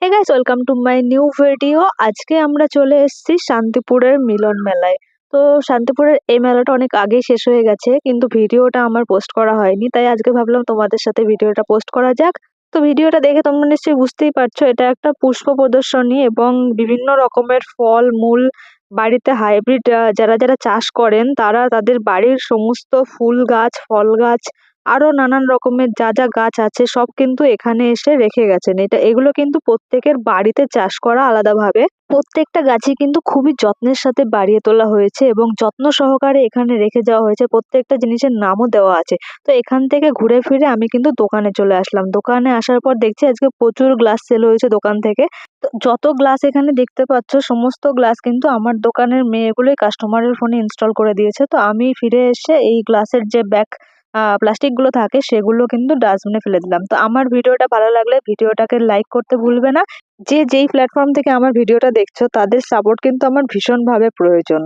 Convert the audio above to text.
Hey guys, welcome to my new video. আজকে আমরা চলে এসেছি শান্তিপুরের মিলন মেলায়। তো শান্তিপুরের এই মেলাটা অনেক আগেই শেষ হয়ে গেছে, কিন্তু ভিডিওটা আমার পোস্ট করা হয়নি, তাই আজকে ভাবলাম তোমাদের সাথে ভিডিওটা পোস্ট করা যাক। তো ভিডিওটা দেখে তোমরা নিশ্চয়ই বুঝতেই পারছো, এটা একটা পুষ্প প্রদর্শনী এবং বিভিন্ন রকমের ফল মূল, বাড়িতে হাইব্রিড যারা যারা চাষ করেন তারা তাদের বাড়ির সমস্ত ফুল গাছ, ফল গাছ, আরো নানান রকমের যা যা গাছ আছে সব কিন্তু এখানে এসে রেখে গেছেন। এগুলো কিন্তু প্রত্যেকের বাড়িতে চাষ করা আলাদাভাবে। প্রত্যেকটা গাছই কিন্তু খুবই যত্নের সাথে বাড়িয়ে তোলা হয়েছে এবং যত্ন সহকারে এখানে রেখে যাওয়া হয়েছে। প্রত্যেকটা জিনিসের নামও দেওয়া আছে। তো এখান থেকে ঘুরে ফিরে আমি কিন্তু দোকানে চলে আসলাম। দোকানে আসার পর দেখছি আজকে প্রচুর গ্লাস সেল হয়েছে দোকান থেকে। তো যত গ্লাস এখানে দেখতে পাচ্ছ সমস্ত গ্লাস কিন্তু আমার দোকানের মেয়েগুলোই কাস্টমারের ফোনে ইনস্টল করে দিয়েছে। তো আমি ফিরে এসে এই গ্লাসের যে ব্যাগ প্লাস্টিক গুলো থাকে সেগুলো কিন্তু ডাস্টবিনে ফেলে দিলাম। তো আমার ভিডিওটা ভালো লাগলে ভিডিওটাকে লাইক করতে ভুলবে না। যে যেই প্ল্যাটফর্ম থেকে আমার ভিডিওটা দেখছো তাদের সাপোর্ট কিন্তু আমার ভীষণভাবে প্রয়োজন।